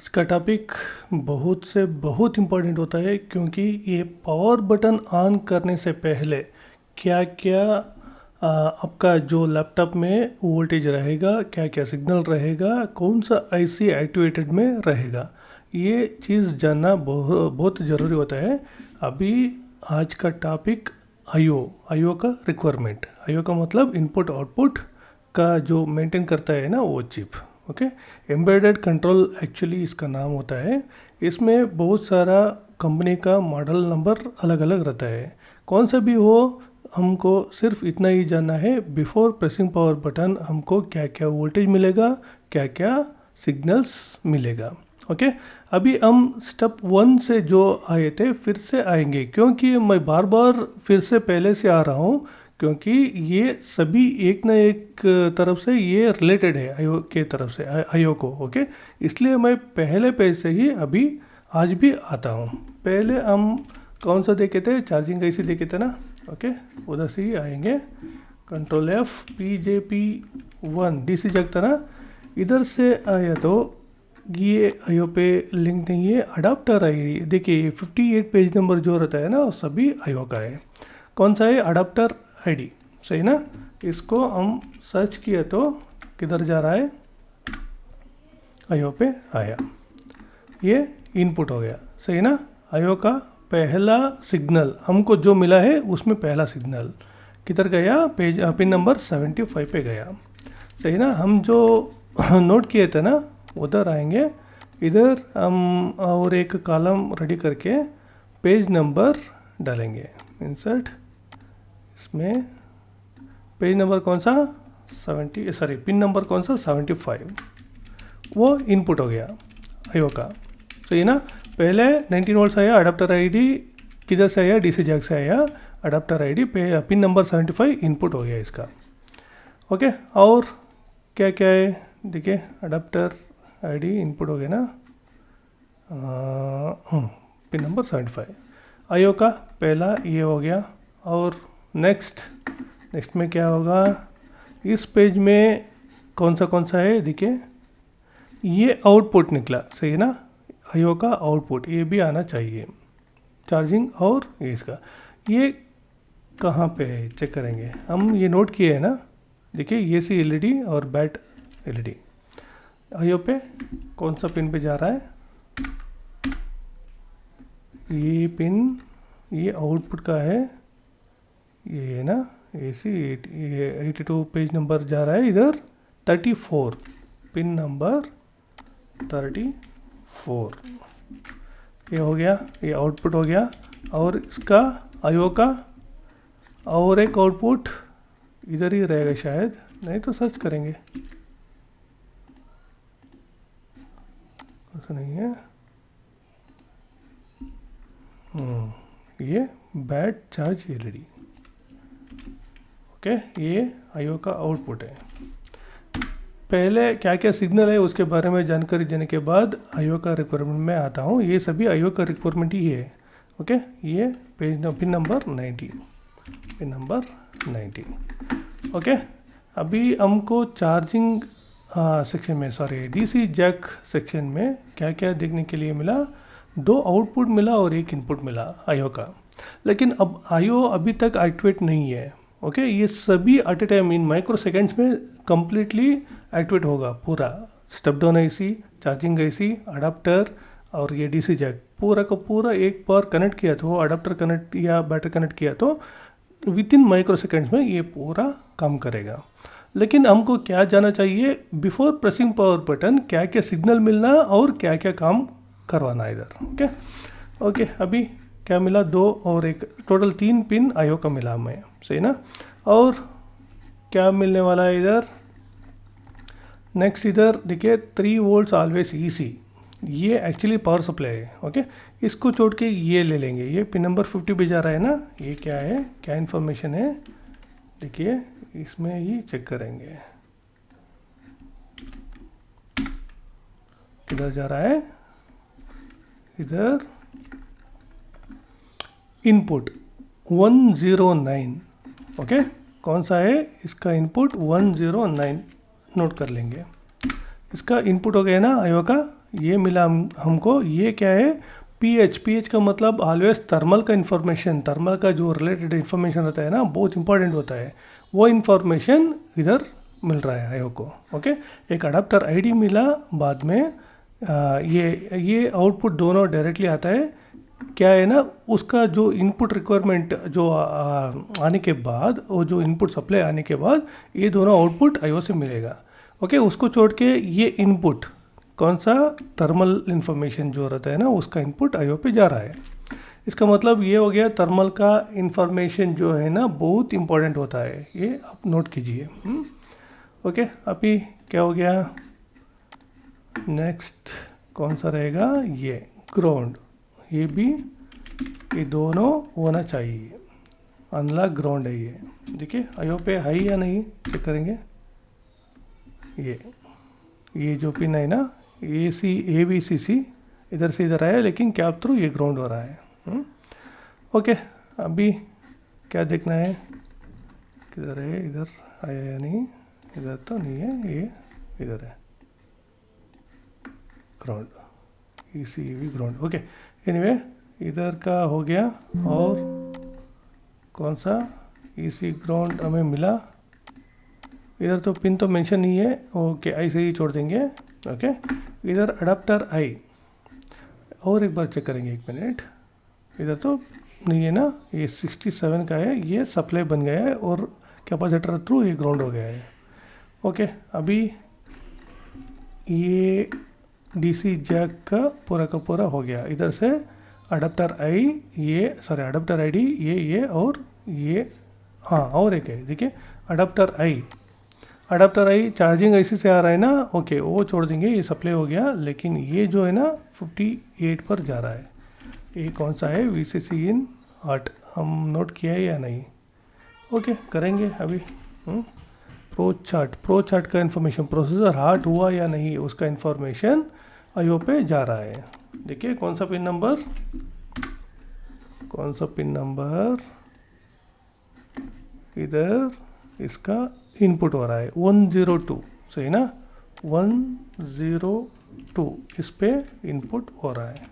इसका टॉपिक बहुत से बहुत इम्पोर्टेंट होता है क्योंकि ये पावर बटन ऑन करने से पहले क्या क्या आपका जो लैपटॉप में वोल्टेज रहेगा, क्या क्या सिग्नल रहेगा, कौन सा आईसी एक्टिवेटेड में रहेगा, ये चीज़ जानना बहुत ज़रूरी होता है। अभी आज का टॉपिक आईओ का रिक्वायरमेंट। आईओ का मतलब इनपुट आउटपुट का जो मेंटेन करता है ना, वो chip. Okay, embedded control actually इसका नाम होता है। इसमें बहुत सारा कंपनी का मॉडल नंबर अलग अलग रहता है। कौन सा भी हो, हमको सिर्फ इतना ही जानना है, बिफोर प्रेसिंग पावर बटन हमको क्या क्या वोल्टेज मिलेगा, क्या क्या सिग्नल्स मिलेगा। ओके, अभी हम स्टेप 1 से जो आए थे फिर से आएंगे, क्योंकि मैं बार बार फिर से पहले से आ रहा हूँ, क्योंकि ये सभी एक ना एक तरफ से ये रिलेटेड है आईओ के तरफ से, आईओ को। ओके, इसलिए मैं पहले पेज से ही अभी आज भी आता हूँ। पहले हम कौन सा देखे थे, चार्जिंग कैसी देखे थे ना। ओके, उधर से ही आएंगे। कंट्रोल एफ, PJP1 DC जग था ना, इधर से आया तो ये आईओ पे लिंक नहीं है। अडाप्टर आई, देखिए 58 पेज नंबर जो रहता है ना, वो सभी आईओ का है। कौन सा है, अडाप्टर आईडी, सही ना। इसको हम सर्च किया तो किधर जा रहा है, आईओ पे आया, ये इनपुट हो गया, सही ना। आईओ का पहला सिग्नल हमको जो मिला है, उसमें पहला सिग्नल किधर गया, पेज पिन नंबर 75 पे गया, सही ना। हम जो नोट किए थे ना, उधर आएंगे। इधर हम और एक कॉलम रेडी करके पेज नंबर डालेंगे, इंसर्ट। इसमें पेज नंबर कौन सा, पिन नंबर कौन सा, 75, वो इनपुट हो गया आईओ का, सही ना। पहले 19 वोल्ट्स आया, अडाप्टर आईडी किधर से आया, डीसी जैक से आया, अडाप्टर आईडी पे पिन नंबर 75 इनपुट हो गया इसका। ओके, और क्या क्या है, देखिए अडाप्टर आईडी इनपुट हो गया ना, पिन नंबर 75 आईओ का पहला ये हो गया। और नेक्स्ट में क्या होगा, इस पेज में कौन सा है, देखिए ये आउटपुट निकला, सही ना। आईओ का आउटपुट ये भी आना चाहिए, चार्जिंग और ये इसका, ये कहाँ पे है चेक करेंगे हम। ये नोट किए हैं ना, देखिए ये सी एलईडी और बैट एलईडी आईओ पे कौन सा पिन पे जा रहा है, ये पिन, ये आउटपुट का है, ये है ना AC 82 पेज नंबर जा रहा है इधर 34, पिन नंबर 34, ये हो गया, ये आउटपुट हो गया। और इसका आईओ का और एक आउटपुट इधर ही रहेगा शायद, नहीं तो सर्च करेंगे, ऐसा नहीं है। ये बैट चार्ज एलईडी, ओके, ये आईओ का आउटपुट है। पहले क्या क्या सिग्नल है उसके बारे में जानकारी देने के बाद आईओ का रिक्वायरमेंट में आता हूँ। ये सभी आईओ का रिक्वायरमेंट ही है। ओके, ये pin number 90, pin number 90। Okay, अभी हमको चार्जिंग सेक्शन में, डीसी जैक सेक्शन में क्या क्या देखने के लिए मिला, 2 आउटपुट मिला और 1 इनपुट मिला आईओ का। लेकिन अब आईओ अभी तक एक्टिवेट नहीं है। ओके, ये सभी at a time in microseconds में कंप्लीटली एक्टिवेट होगा पूरा। Step down IC, charging IC, adapter और ये डीसी जैक पूरा का पूरा एक बार कनेक्ट किया तो, अडाप्टर कनेक्ट या बैटरी कनेक्ट किया तो विद इन माइक्रो सेकेंड्स में ये पूरा काम करेगा। लेकिन हमको क्या जाना चाहिए, बिफोर प्रेसिंग पावर बटन क्या क्या सिग्नल मिलना और क्या क्या काम करवाना इधर। ओके, अभी क्या मिला, 2 और 1, टोटल 3 पिन आईओ का मिला हमें, सही ना। और क्या मिलने वाला है इधर, नेक्स्ट इधर देखिए 3 वोल्ट्स ऑलवेज ईसी, ये एक्चुअली पावर सप्लाई है। ओके, इसको छोड़ के ये ले लेंगे, ये पिन नंबर 50 पे जा रहा है ना, ये क्या है, क्या इन्फॉर्मेशन है, देखिए इसमें ही चेक करेंगे किधर जा रहा है, इधर इनपुट 109। ओके, कौन सा है इसका इनपुट, 109 नोट कर लेंगे। इसका इनपुट हो गया ना आईओ का, ये मिला हमको। ये क्या है, पीएच का मतलब ऑलवेज थर्मल का इन्फॉर्मेशन, थर्मल का जो रिलेटेड इन्फॉर्मेशन होता है ना, बहुत इंपॉर्टेंट होता है, वो इन्फॉर्मेशन इधर मिल रहा है आयो को। ओके, एक अडाप्टर आईडी मिला बाद में। ये आउटपुट दोनों डायरेक्टली आता है। क्या है ना, उसका जो इनपुट रिक्वायरमेंट जो आने के बाद, वो जो इनपुट सप्लाई आने के बाद ये दोनों आउटपुट आईओ से मिलेगा। ओके, उसको छोड़ के ये इनपुट कौन सा, थर्मल इन्फॉर्मेशन जो रहता है ना, उसका इनपुट आईओ पे जा रहा है। इसका मतलब ये हो गया, थर्मल का इन्फॉर्मेशन जो है ना बहुत इंपॉर्टेंट होता है, ये आप नोट कीजिए। ओके, अभी क्या हो गया, नेक्स्ट कौन सा रहेगा, ये ग्राउंड। ये भी, ये दोनों होना चाहिए। अनलॉक ग्राउंड है ये, देखिए आईओ पे है या नहीं चेक करेंगे। ये जो पिन है ना, AVCC इधर से इधर आया, लेकिन कैप थ्रू ये ग्राउंड हो रहा है। ओके, अभी क्या देखना है, किधर है, इधर आया या नहीं, इधर तो नहीं है, ये इधर है ground, ECV ground. Okay, anyway इधर का हो गया। और कौन सा EC ग्राउंड हमें मिला, इधर तो पिन तो मेंशन नहीं है, ओके ऐसे ही छोड़ देंगे। ओके, इधर अडाप्टर आई, और एक बार चेक करेंगे, 1 मिनट, इधर तो नहीं है ना, ये 67 का है, ये सप्लाई बन गया है और कैपेसिटर थ्रू ये ग्राउंड हो गया है। ओके, अभी ये DC जैक का पूरा हो गया। इधर से अडाप्टर आई, ये सॉरी अडाप्टर आईडी, ये और ये, हाँ और एक है, देखिए अडाप्टर आई चार्जिंग ऐसे से आ रहा है ना। ओके, वो छोड़ देंगे, ये सप्लाई हो गया, लेकिन ये जो है ना 58 पर जा रहा है। ये कौन सा है, VCC इन 8, हम नोट किया है या नहीं। ओके, करेंगे अभी। प्रो चार्ट का इन्फॉर्मेशन, प्रोसेसर हार्ट हुआ या नहीं, उसका इन्फॉर्मेशन आईओ पे जा रहा है। देखिए कौन सा पिन नंबर इधर इसका इनपुट हो रहा है 102, सही ना, 102 इस पे इनपुट हो रहा है।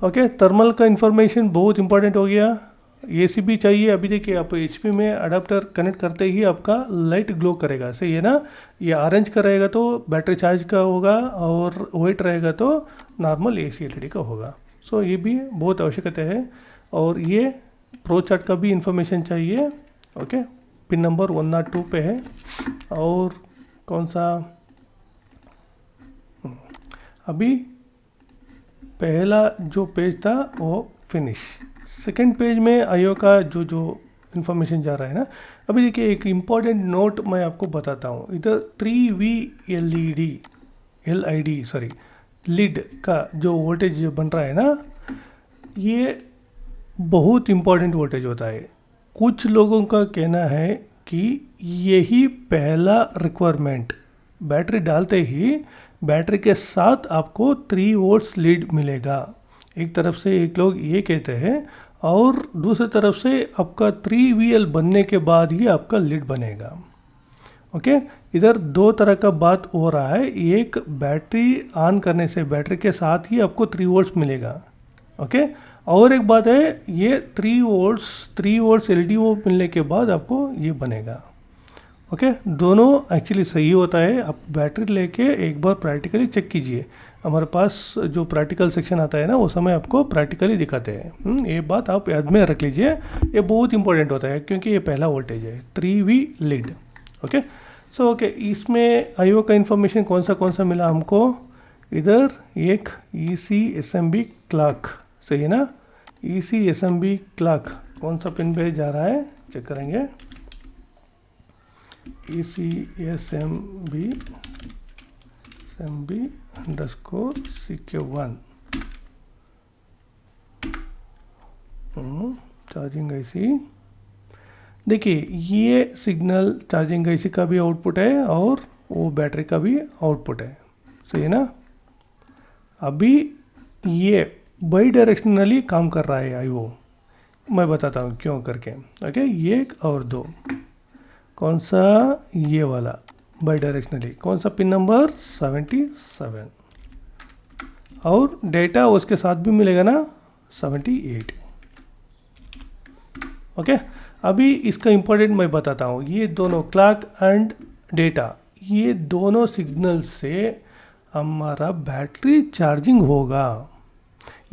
ओके, थर्मल का इन्फॉर्मेशन बहुत इंपॉर्टेंट हो गया। AC भी चाहिए। अभी देखिए आप HP में अडाप्टर कनेक्ट करते ही आपका लाइट ग्लो करेगा, सही है ना। ये ऑरेंज का रहेगा तो बैटरी चार्ज का होगा, और वाइट रहेगा तो नॉर्मल AC LED का होगा। सो ये भी बहुत आवश्यकता है। और ये प्रो चार्ट का भी इंफॉर्मेशन चाहिए। ओके, पिन नंबर 102 पे है। और कौन सा, अभी पहला जो पेज था वो फिनिश। सेकंड पेज में आईओ का जो इन्फॉर्मेशन जा रहा है ना। अभी देखिए एक इम्पॉर्टेंट नोट मैं आपको बताता हूँ। इधर 3V LID लीड का जो वोल्टेज बन रहा है ना, ये बहुत इम्पॉर्टेंट वोल्टेज होता है। कुछ लोगों का कहना है कि यही पहला रिक्वायरमेंट, बैटरी डालते ही बैटरी के साथ आपको 3 वोल्ट्स लीड मिलेगा। एक तरफ से एक लोग ये कहते हैं, और दूसरी तरफ से आपका 3VL बनने के बाद ही आपका लीड बनेगा। ओके, इधर 2 तरह का बात हो रहा है। एक, बैटरी ऑन करने से बैटरी के साथ ही आपको 3 वोल्ट्स मिलेगा। ओके, और एक बात है, ये 3 वोल्ट्स LDO मिलने के बाद आपको ये बनेगा। ओके, दोनों एक्चुअली सही होता है। आप बैटरी लेके एक बार प्रैक्टिकली चेक कीजिए। हमारे पास जो प्रैक्टिकल सेक्शन आता है ना, उस समय आपको प्रैक्टिकली दिखाते हैं। ये बात आप याद में रख लीजिए, ये बहुत इंपॉर्टेंट होता है क्योंकि ये पहला वोल्टेज है 3V lead. Okay, so okay, इसमें आईओ का इन्फॉर्मेशन कौन सा मिला हमको। इधर एक ECSMB क्लॉक, सही है ना। ECSMB क्लॉक कौन सा पिन पे जा रहा है, चेक करेंगे। ECSMB _CK1 charging IC। देखिए ये सिग्नल चार्जिंग IC का भी आउटपुट है और वो बैटरी का भी आउटपुट है, सही है ना। अभी ये बाई डायरेक्शनली काम कर रहा है आईओ, मैं बताता हूँ क्यों करके। ओके, 1 और 2, कौन सा, ये वाला बाई डायरेक्शनली। कौन सा पिन नंबर? 77। और डेटा उसके साथ भी मिलेगा ना, 78। ओके, अभी इसका इम्पोर्टेंट मैं बताता हूँ। ये दोनों क्लॉक एंड डेटा, ये दोनों सिग्नल से हमारा बैटरी चार्जिंग होगा।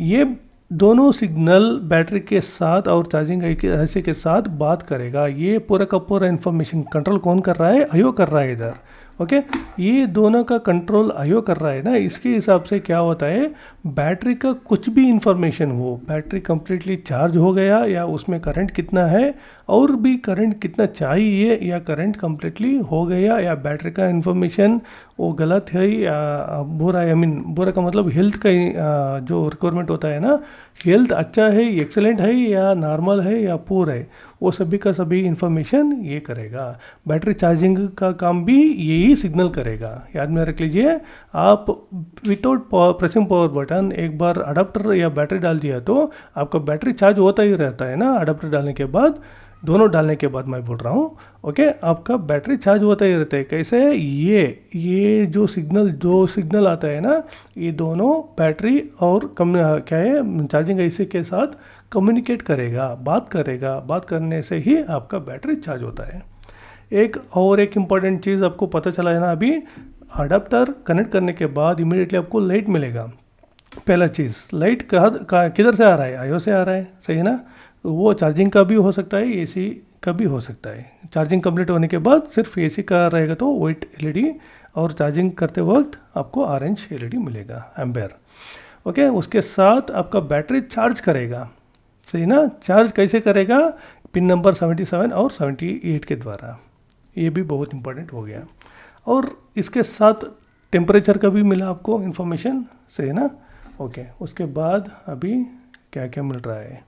ये दोनों सिग्नल बैटरी के साथ और चार्जिंग ऐसे के साथ बात करेगा। ये पूरा का पूरा इन्फॉर्मेशन कंट्रोल कौन कर रहा है? आईओ कर रहा है इधर। ओके, ये दोनों का कंट्रोल आईओ कर रहा है ना। इसके हिसाब से क्या होता है, बैटरी का कुछ भी इंफॉर्मेशन हो, बैटरी कंप्लीटली चार्ज हो गया या उसमें करंट कितना है और भी करंट कितना चाहिए, या करंट कंप्लीटली हो गया, या बैटरी का इंफॉर्मेशन वो गलत है या बुरा है। आई मीन बुरा का मतलब हेल्थ का जो रिक्वायरमेंट होता है ना, हेल्थ अच्छा है, एक्सेलेंट है या नॉर्मल है या पुअर है, वो सभी का सभी इंफॉर्मेशन ये करेगा। बैटरी चार्जिंग का काम भी यही सिग्नल करेगा। याद में रख लीजिए, आप विदाउट प्रेसिंग पावर बटन एक बार अडाप्टर या बैटरी डाल दिया तो आपका बैटरी चार्ज होता ही रहता है ना। अडाप्टर डालने के बाद, दोनों डालने के बाद मैं बोल रहा हूँ, ओके, आपका बैटरी चार्ज होता ही रहता है। कैसे? ये जो सिग्नल आता है ना, ये दोनों बैटरी और क्या है, चार्जिंग आईसी के साथ कम्युनिकेट करेगा, बात करेगा। बात करने से ही आपका बैटरी चार्ज होता है। एक इम्पॉर्टेंट चीज़ आपको पता चला है ना अभी, अडाप्टर कनेक्ट करने के बाद इमीडिएटली आपको लाइट मिलेगा। पहला चीज़, लाइट किधर से आ रहा है? आईओ से आ रहा है, सही है ना। वो चार्जिंग का भी हो सकता है, एसी का भी हो सकता है। चार्जिंग कंप्लीट होने के बाद सिर्फ एसी का रहेगा तो वाइट एलईडी, और चार्जिंग करते वक्त आपको ऑरेंज एलईडी मिलेगा, एम्पेयर। ओके, उसके साथ आपका बैटरी चार्ज करेगा, सही ना। चार्ज कैसे करेगा? पिन नंबर 77 और 78 के द्वारा। ये भी बहुत इंपॉर्टेंट हो गया। और इसके साथ टेम्परेचर का भी मिला आपको इन्फॉर्मेशन, सही ना। ओके, उसके बाद अभी क्या क्या मिल रहा है,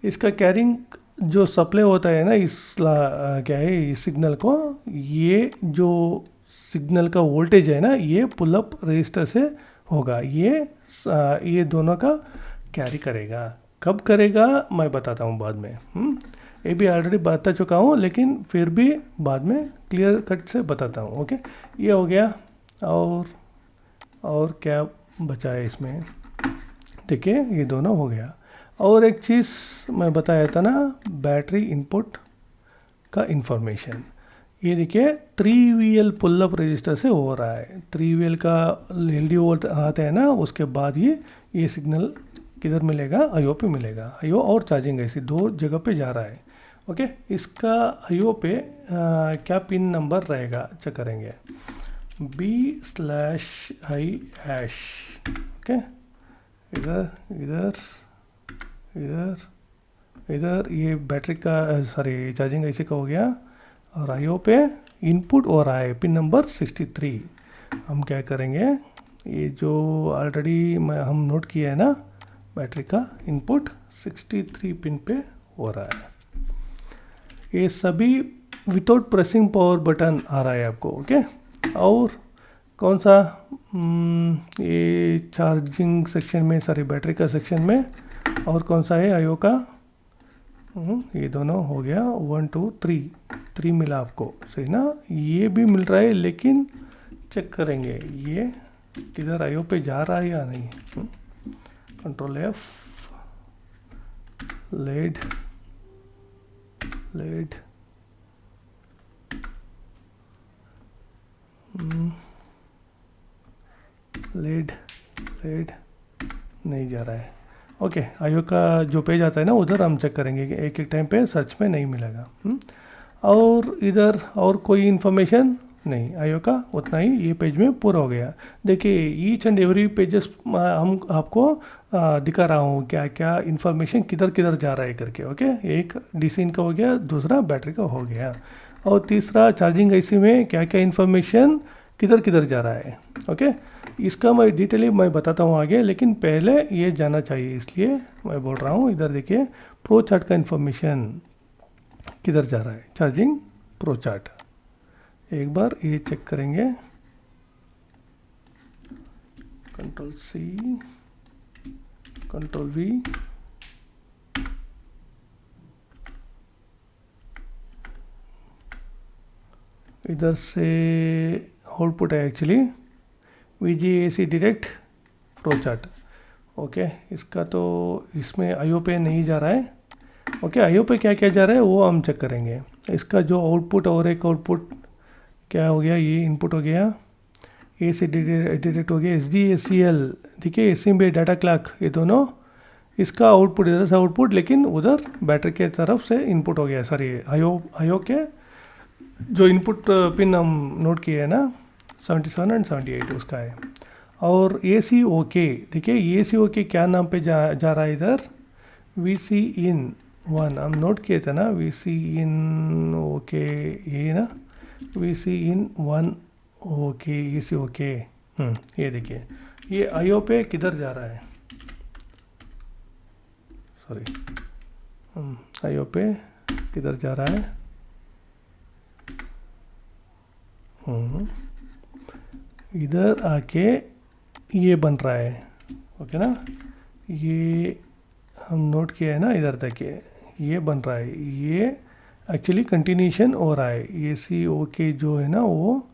इसका कैरिंग जो सप्लाई होता है ना, क्या है इस सिग्नल को, ये जो सिग्नल का वोल्टेज है ना, ये पुल अप रजिस्टर से होगा। ये दोनों का कैरी करेगा। कब करेगा मैं बताता हूँ बाद में। ये भी ऑलरेडी बता चुका हूँ, लेकिन फिर भी बाद में क्लियर कट से बताता हूँ। ओके, ये हो गया। और क्या बचा है इसमें? देखिए, ये दोनों हो गया। और एक चीज़ मैं बताया था ना, बैटरी इनपुट का इंफॉर्मेशन। ये देखिए 3VL पुल अप रजिस्टर से हो रहा है। 3VL का एलडी वोल्ट आता है ना, उसके बाद ये सिग्नल किधर मिलेगा? आईओ पे मिलेगा। आईओ और चार्जिंग ऐसी दो जगह पे जा रहा है। ओके, इसका आईओ पे क्या पिन नंबर रहेगा चेक करेंगे, B/I#। ओके, इधर ये बैटरी का सॉरी चार्जिंग ऐसे का हो गया, और आईओ पे इनपुट हो रहा है पिन नंबर 63। हम क्या करेंगे, ये जो ऑलरेडी हम नोट किया है ना, बैटरी का इनपुट 63 पिन पे हो रहा है। ये सभी विदाउट प्रेसिंग पावर बटन आ रहा है आपको। ओके, और कौन सा, ये चार्जिंग सेक्शन में, सॉरी बैटरी का सेक्शन में, और कौन सा है आईओ का? ये दोनों हो गया, 1 2 3 मिला आपको, सही ना। ये भी मिल रहा है, लेकिन चेक करेंगे ये किधर आईओ पे जा रहा है या नहीं। कंट्रोल F, लेड नहीं जा रहा है। ओके, आईओ का जो पेज आता है ना, उधर हम चेक करेंगे कि एक टाइम पे सर्च में नहीं मिलेगा। और इधर और कोई इन्फॉर्मेशन नहीं, आईओ का उतना ही ये पेज में पूरा हो गया। देखिए, ईच एंड एवरी पेजेस हम आपको दिखा रहा हूँ क्या क्या इन्फॉर्मेशन किधर किधर जा रहा है करके। ओके, एक डीसी इनका हो गया, दूसरा बैटरी का हो गया, और तीसरा चार्जिंग आईसी में क्या क्या इन्फॉर्मेशन किधर किधर जा रहा है। ओके, इसका मैं डिटेली मैं बताता हूँ आगे, लेकिन पहले ये जाना चाहिए, इसलिए मैं बोल रहा हूँ। इधर देखिए, प्रो चार्ट का इन्फॉर्मेशन किधर जा रहा है, चार्जिंग प्रो चार्ट। एक बार ये चेक करेंगे, कंट्रोल C, कंट्रोल V, इधर से आउटपुट है actually VGAC direct flow chart. Okay, इसका तो इसमें IO पे नहीं जा रहा है। ओके, IO पे क्या क्या जा रहा है वो हम चेक करेंगे। इसका जो आउटपुट और एक आउटपुट क्या हो गया, ये इनपुट हो गया, AC डायरेक्ट हो गया, SDACL देखिए, SMA डाटा क्लॉक, ये दोनों इसका आउटपुट इधर से आउटपुट, लेकिन उधर बैटरी के तरफ से इनपुट हो गया। सॉरी, IO के जो इनपुट पिन हम नोट किए हैं ना 77 एंड 78 उसका है। और ACOK देखिए, ACOK क्या नाम पे जा रहा है इधर, VCIN1 हम नोट किए थे ना, VCIN OK ये ना, VCIN1 OK ACOK। ये देखिए, ये IO पे किधर जा रहा है, सॉरी IO पे किधर जा रहा है, इधर आके ये बन रहा है। ओके ना, ये हम नोट किया है ना, इधर तक ये बन रहा है, ये एक्चुअली कंटिन्यूशन हो रहा है। ACOK जो है ना वो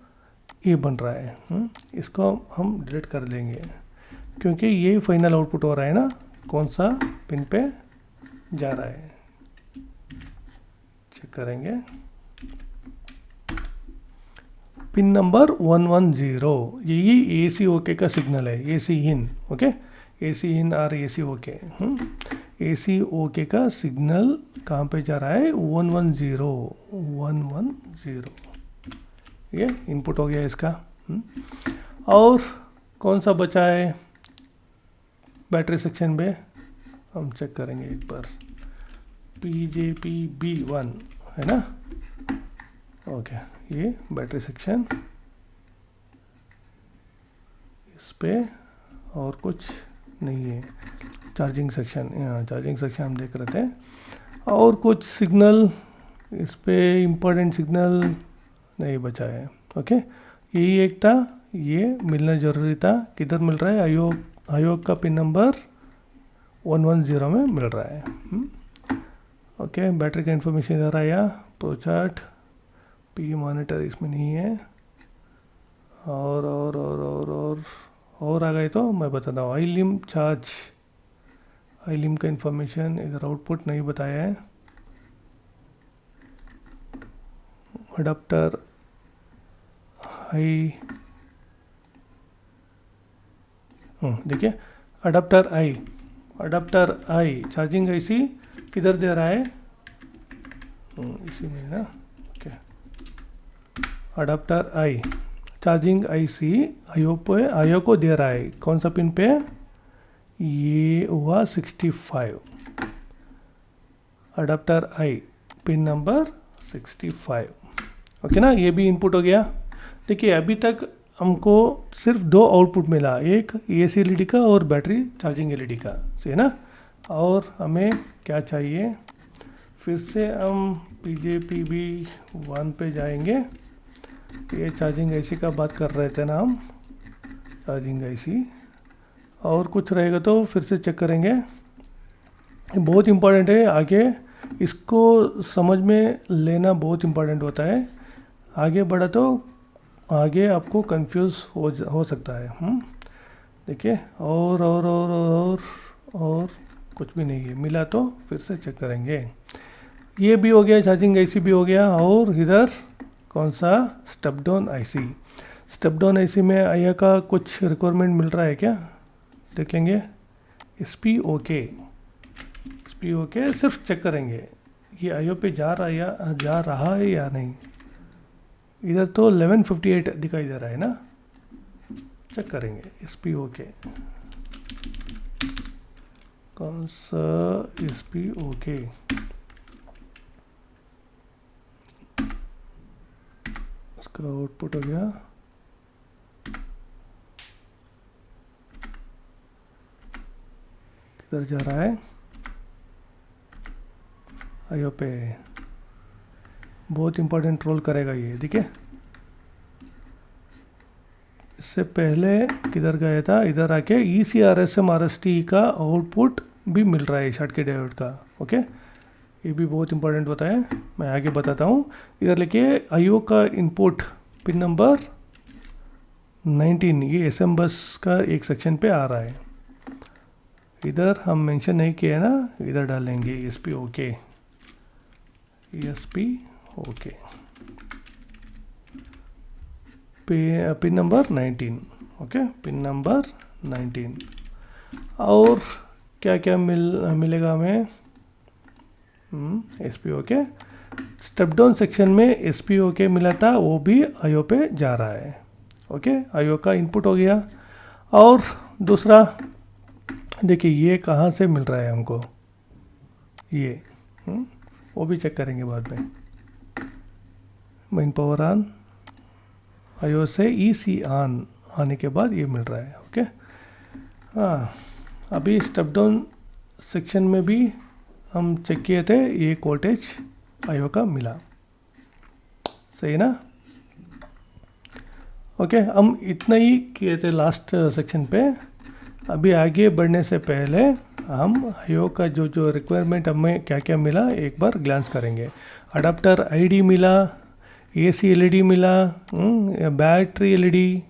ये बन रहा है। इसको हम डिलीट कर देंगे क्योंकि ये फाइनल आउटपुट हो रहा है ना, कौन सा पिन पे जा रहा है चेक करेंगे। पिन नंबर 110 यही ACOK का सिग्नल है, ACIN। ओके, ACIN और ACOK। ACOK का सिग्नल कहाँ पे जा रहा है, 110 ये इनपुट हो गया इसका। और कौन सा बचा है बैटरी सेक्शन में, हम चेक करेंगे एक बार, PJPB1 है ना। ओके, ये बैटरी सेक्शन, इस पे और कुछ नहीं है। चार्जिंग सेक्शन, चार्जिंग सेक्शन हम देख रहे थे। और कुछ सिग्नल इस पे इम्पोर्टेंट सिग्नल नहीं बचा है। ओके, यही एक था, ये मिलना ज़रूरी था। किधर मिल रहा है, IO का पिन नंबर 110 में मिल रहा है। ओके, बैटरी का इन्फॉर्मेशन इधर आया, प्रो चार्ट, P मॉनिटर इसमें नहीं है। और आ गए तो मैं बताता हूँ। iLIM चार्ज, iLIM का इन्फॉर्मेशन इधर आउटपुट नहीं बताया है। अडाप्टर आई, देखिए अडाप्टर आई चार्जिंग IC किधर दे रहा है, इसी में ना। ओके, अडाप्टर आई चार्जिंग IC IO को दे रहा है, कौन सा पिन पे, ये हुआ 65, अडाप्टर आई पिन नंबर 65। ओके ना, ये भी इनपुट हो गया। देखिए, अभी तक हमको सिर्फ 2 आउटपुट मिला, एक AC LED का और बैटरी चार्जिंग LED का, सही है ना। और हमें क्या चाहिए, फिर से हम PJPB1 पे जाएंगे। ये चार्जिंग IC का बात कर रहे थे ना हम, चार्जिंग IC। और कुछ रहेगा तो फिर से चेक करेंगे, बहुत इम्पोर्टेंट है। आगे इसको समझ में लेना बहुत इम्पोर्टेंट होता है। आगे बढ़ा तो आगे आपको कंफ्यूज हो सकता है। देखिए, और कुछ भी नहीं है मिला, तो फिर से चेक करेंगे। ये भी हो गया, चार्जिंग IC भी हो गया। और इधर कौन सा, स्टेप डाउन IC में आया का कुछ रिक्वायरमेंट मिल रहा है क्या, देख लेंगे। SPOK सिर्फ चेक करेंगे, ये IO पे जा रहा है या नहीं। इधर तो 1158 दिखाई दे रहा है ना, चेक करेंगे। SPOK कौन सा, SPOK उसका आउटपुट हो गया, किधर जा रहा है, IO पे। बहुत इंपॉर्टेंट रोल करेगा ये, देखिए। इससे पहले किधर गया था, इधर आके ECRSM RST का आउटपुट भी मिल रहा है शॉर्टकट डायोड का। ओके, ये भी बहुत इंपॉर्टेंट होता है, मैं आगे बताता हूँ। इधर लेके आईओ का इनपुट पिन नंबर 19, ये एसएम बस का एक सेक्शन पे आ रहा है। इधर हम मेंशन नहीं किया है ना, इधर डालेंगे ESP okay, ESP okay, pin number 19, okay, pin number 19। और क्या क्या मिलेगा हमें, SP okay. Step down section में SP ओके मिला था, वो भी आईओ पे जा रहा है, ओके, आईओ का इनपुट हो गया। और दूसरा देखिए ये कहाँ से मिल रहा है हमको, ये वो भी चेक करेंगे बाद में। मेन पावर ऑन, आईओ से EC ऑन आने के बाद ये मिल रहा है, ओके। हाँ, अभी स्टेप डाउन सेक्शन में भी हम चेक किए थे, ये वोल्टेज आईओ का मिला, सही ना, ओके। हम इतना ही किए थे लास्ट सेक्शन पे। अभी आगे बढ़ने से पहले हम आईओ का जो रिक्वायरमेंट हमें क्या क्या मिला एक बार ग्लांस करेंगे। अडाप्टर ID मिला, AC LED मिला, बैटरी LED,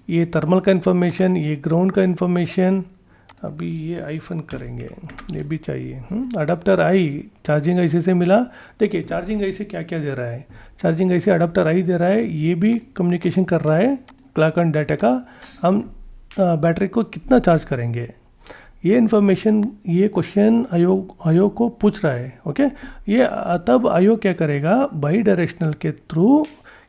ये थर्मल का इन्फॉर्मेशन, ये ग्राउंड का इन्फॉर्मेशन। अभी ये आईफोन करेंगे, ये भी चाहिए। अडाप्टर आई चार्जिंग IC से मिला। देखिए चार्जिंग IC क्या क्या दे रहा है, चार्जिंग IC अडाप्टर आई दे रहा है, ये भी कम्युनिकेशन कर रहा है क्लॉक एंड डाटा का। हम बैटरी को कितना चार्ज करेंगे, ये इन्फॉर्मेशन, ये क्वेश्चन आईओ को पूछ रहा है, ओके। ये तब आईओ क्या करेगा, बाई डायरेक्शनल के थ्रू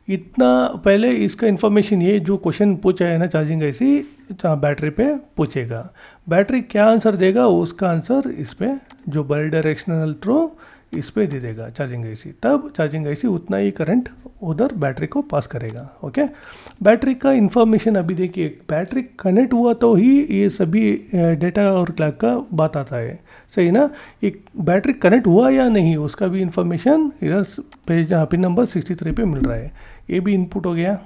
इतना पहले इसका इन्फॉर्मेशन, ये जो क्वेश्चन पूछा है ना चार्जिंग IC बैटरी पे पूछेगा, बैटरी क्या आंसर देगा उसका आंसर इस पे जो बाई डायरेक्शनल थ्रू इस पे दे देगा चार्जिंग IC। तब चार्जिंग IC उतना ही करंट उधर बैटरी को पास करेगा, ओके। बैटरी का इन्फॉर्मेशन अभी देखिए, बैटरी कनेक्ट हुआ तो ही ये सभी डेटा और क्लॉक का बात आता है, सही ना। एक बैटरी कनेक्ट हुआ या नहीं उसका भी इन्फॉर्मेशन इधर पेज पिन नंबर 63 पे मिल रहा है, ये भी इनपुट हो गया।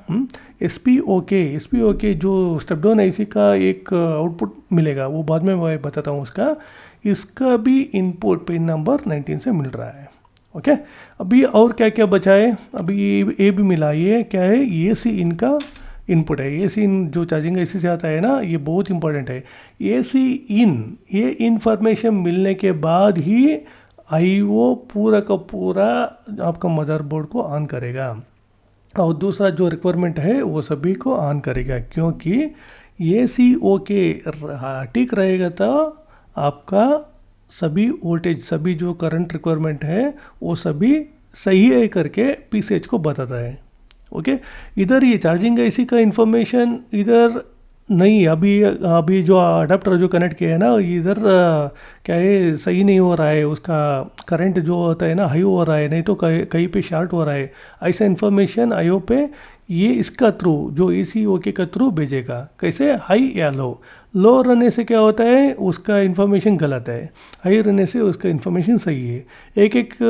SP ओके जो स्टेप डाउन IC का एक आउटपुट मिलेगा, वो बाद में मैं बताता हूँ उसका। इसका भी इनपुट पिन नंबर 19 से मिल रहा है, ओके। अभी और क्या क्या बचा है, अभी ये भी मिला, ये क्या है, AC इनका इनपुट है। AC इन जो चार्जिंग IC से आता है ना, ये बहुत इंपॉर्टेंट है। AC इन, ये इन्फॉर्मेशन मिलने के बाद ही आईओ पूरा का पूरा आपका मदरबोर्ड को ऑन करेगा, और दूसरा जो रिक्वायरमेंट है वो सभी को ऑन करेगा, क्योंकि AC ओके ठीक रहेगा तो आपका सभी वोल्टेज, सभी जो करंट रिक्वायरमेंट है वो सभी सही है करके PCH को बताता है, ओके। इधर ये चार्जिंग IC का इन्फॉर्मेशन इधर नहीं, अभी जो अडाप्टर जो कनेक्ट किया है ना, इधर क्या है, सही नहीं हो रहा है, उसका करंट जो होता है ना हाई हो रहा है, नहीं तो कहीं पे शॉर्ट हो रहा है। ऐसा इन्फॉर्मेशन आईओ पे ये इसका थ्रू जो AC ओके का थ्रू भेजेगा, कैसे, हाई या लो रहने से क्या होता है उसका इन्फॉर्मेशन गलत है, हाई रहने से उसका इन्फॉर्मेशन सही है। एक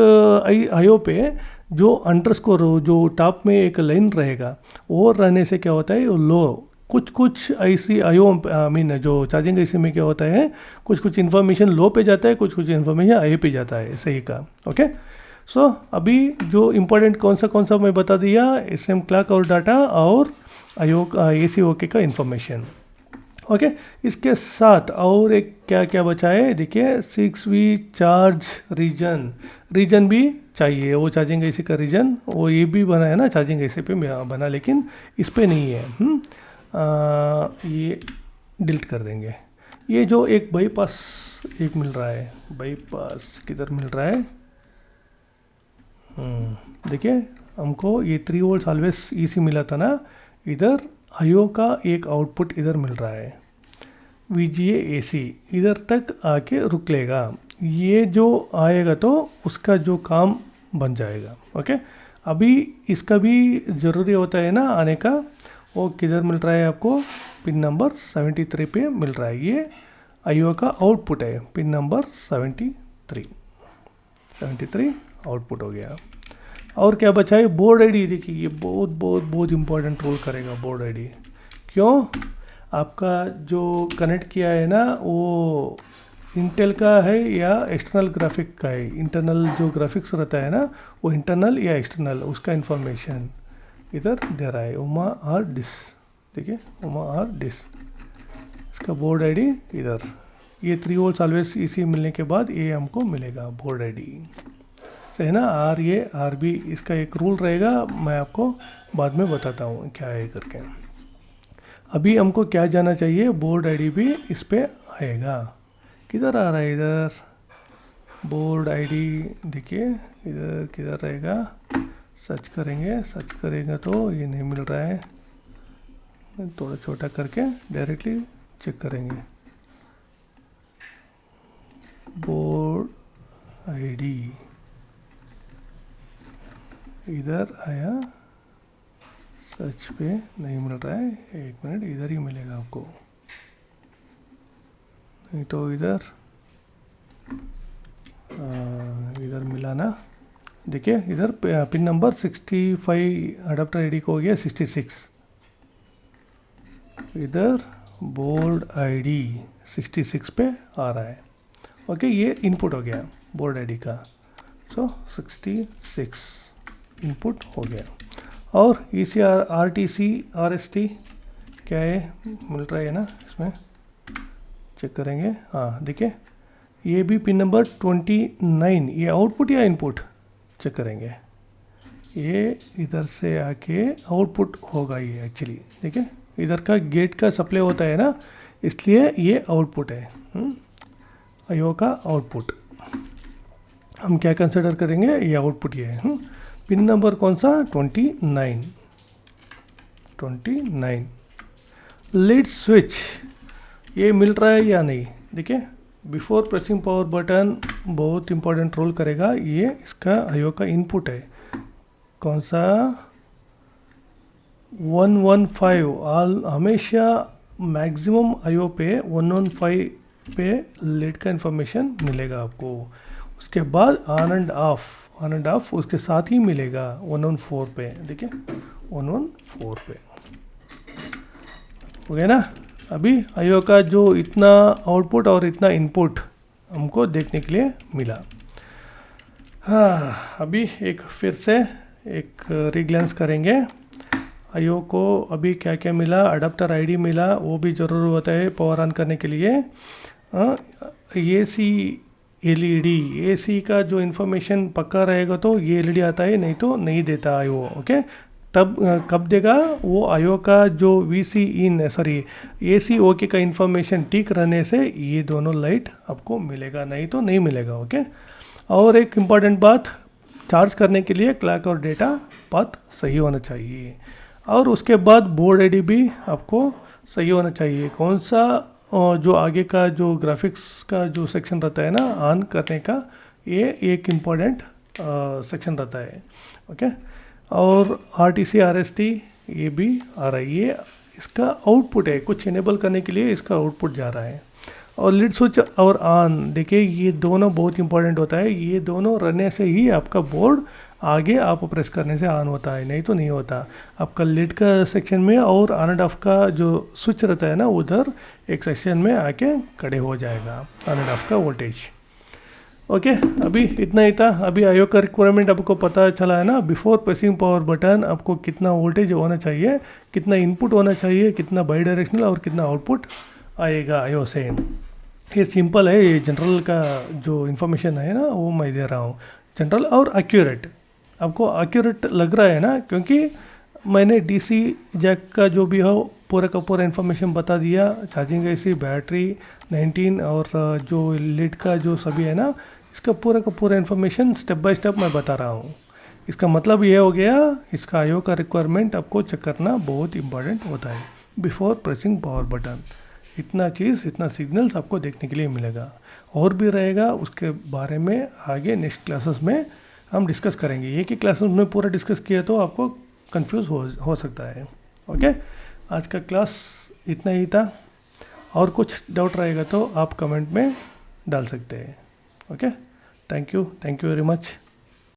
आईओ पे जो अंडरस्कोर जो टॉप में एक लाइन रहेगा वो रहने से क्या होता है लो, कुछ ऐसी आईओ मीन जो चार्जिंग IC में क्या होता है, कुछ इन्फॉर्मेशन लो पे जाता है, कुछ इन्फॉर्मेशन हाई पे जाता है, सही का, ओके। सो अभी जो इम्पोर्टेंट कौन सा मैं बता दिया, SM क्लॉक और डाटा और आईओ AC ओके का इन्फॉर्मेशन, ओके। इसके साथ और एक क्या क्या बचा है, देखिए 6V चार्ज रीजन भी चाहिए, वो चार्जिंग IC का रीजन, वो ये भी बना है ना चार्जिंग IC पे बना, लेकिन इस पे नहीं है। ये डिलीट कर देंगे। ये जो एक बाईपास एक मिल रहा है, बाईपास किधर मिल रहा है, देखिए हमको ये 3 वोल्ट ऑलवेज EC मिला था ना, इधर आईओ का एक आउटपुट इधर मिल रहा है, VGA AC इधर तक आके रुक लेगा, ये जो आएगा तो उसका जो काम बन जाएगा, ओके। अभी इसका भी ज़रूरी होता है ना आने का, वो किधर मिल रहा है आपको, पिन नंबर 73 पे मिल रहा है, ये आईओ का आउटपुट है, पिन नंबर 73 आउटपुट हो गया। और क्या बचा है, बोर्ड ID। देखिए ये बहुत इंपॉर्टेंट रोल करेगा बोर्ड ID। क्यों, आपका जो कनेक्ट किया है ना वो इंटेल का है या एक्सटर्नल ग्राफिक का है, इंटरनल जो ग्राफिक्स रहता है ना वो इंटरनल या एक्सटर्नल, उसका इंफॉर्मेशन इधर दे रहा है, उमा आर डिस, देखिए उमा आर डिस, इसका बोर्ड आईडी इधर, ये 3 वोल्ट ऑलवेज इसी मिलने के बाद ये हमको मिलेगा बोर्ड आईडी, सही है ना। आर ये आर बी इसका एक रूल रहेगा, मैं आपको बाद में बताता हूँ क्या है करके। अभी हमको क्या जाना चाहिए, बोर्ड आईडी भी इस पे आएगा, किधर आ रहा है, इधर बोर्ड आईडी देखिए इधर किधर रहेगा, सर्च करेंगे तो ये नहीं मिल रहा है, थोड़ा छोटा करके डायरेक्टली चेक करेंगे, बोर्ड आईडी इधर आया, सर्च पे नहीं मिल रहा है, 1 मिनट, इधर ही मिलेगा आपको, नहीं तो इधर इधर मिला ना, देखिए इधर पिन नंबर 65 अडाप्टर आईडी को हो गया 66, इधर बोर्ड आईडी 66 पे आ रहा है, ओके ये इनपुट हो गया बोर्ड आईडी का, सो 66 इनपुट हो गया। और ECR RTC RST क्या है, मिल रहा है ना, इसमें चेक करेंगे, हाँ देखिए ये भी पिन नंबर 29, ये आउटपुट या इनपुट चेक करेंगे, ये इधर से आके आउटपुट होगा, ये एक्चुअली देखिए इधर का गेट का सप्लाई होता है ना, इसलिए ये आउटपुट है, IO का आउटपुट, हम क्या कंसिडर करेंगे, ये आउटपुट ये है। पिन नंबर कौन सा, 29, लीड स्विच ये मिल रहा है या नहीं, देखिए बिफोर प्रेसिंग पावर बटन बहुत इंपॉर्टेंट रोल करेगा, ये इसका IO का इनपुट है, कौन सा 115, ऑल हमेशा मैक्सिमम IO पे 115 पे लीड का इंफॉर्मेशन मिलेगा आपको, उसके बाद ऑन एंड ऑफ उसके साथ ही मिलेगा 114 पे, देखिए 114 पे हो गया ना। अभी IO का जो इतना आउटपुट और इतना इनपुट हमको देखने के लिए मिला। हाँ, अभी एक फिर से एक रिग्लेंस करेंगे IO को, अभी क्या क्या मिला, अडाप्टर आईडी मिला, वो भी ज़रूर होता है पावर ऑन करने के लिए। AC LED, AC का जो इन्फॉर्मेशन पक्का रहेगा तो ये LED आता है, नहीं तो नहीं देता IO, ओके। तब कब देगा वो, IO का जो VC इन सॉरी AC OK का इन्फॉर्मेशन ठीक रहने से ये दोनों लाइट आपको मिलेगा, नहीं तो नहीं मिलेगा, ओके। और एक इम्पॉर्टेंट बात, चार्ज करने के लिए क्लॉक और डेटा पाथ सही होना चाहिए, और उसके बाद बोर्ड आईडी भी आपको सही होना चाहिए। कौन सा जो आगे का जो ग्राफिक्स का जो सेक्शन रहता है ना ऑन करने का, ये एक इम्पॉर्टेंट सेक्शन रहता है, ओके। और RTC RST ये भी आ रहा है, ये इसका आउटपुट है, कुछ इनेबल करने के लिए इसका आउटपुट जा रहा है। और लीड स्विच और ऑन, देखिए ये दोनों बहुत इंपॉर्टेंट होता है, ये दोनों रहने से ही आपका बोर्ड आगे आप प्रेस करने से ऑन होता है, नहीं तो नहीं होता। आपका लीड का सेक्शन में और ऑन एंड ऑफ का जो स्विच रहता है ना, उधर एक सेक्शन में आके खड़े हो जाएगा ऑन एंड ऑफ का वोल्टेज, ओके। अभी इतना ही था। अभी IO का रिक्वायरमेंट आपको पता चला है ना, बिफोर प्रेसिंग पावर बटन आपको कितना वोल्टेज होना चाहिए, कितना इनपुट होना चाहिए, कितना बाई डायरेक्शनल और कितना आउटपुट आएगा IO से। ये सिंपल है, ये जनरल का जो इन्फॉर्मेशन है ना वो मैं दे रहा हूँ, जनरल और एक्यूरेट। आपको एक्यूरेट लग रहा है ना, क्योंकि मैंने DC जैक का जो भी हो पूरा का पूरा इन्फॉर्मेशन बता दिया, चार्जिंग IC, बैटरी 19 और जो लीड का जो सभी है ना, इसका पूरा का पूरा इन्फॉर्मेशन स्टेप बाय स्टेप मैं बता रहा हूँ। इसका मतलब ये हो गया, इसका IO का रिक्वायरमेंट आपको चेक करना बहुत इंपॉर्टेंट होता है बिफोर प्रेसिंग पावर बटन। इतना चीज़, इतना सिग्नल्स आपको देखने के लिए मिलेगा, और भी रहेगा उसके बारे में आगे नेक्स्ट क्लासेस में हम डिस्कस करेंगे। एक ही क्लासेस में पूरा डिस्कस किया तो आपको कंफ्यूज हो सकता है, ओके। आज का क्लास इतना ही था, और कुछ डाउट रहेगा तो आप कमेंट में डाल सकते हैं, okay. Thank you very much.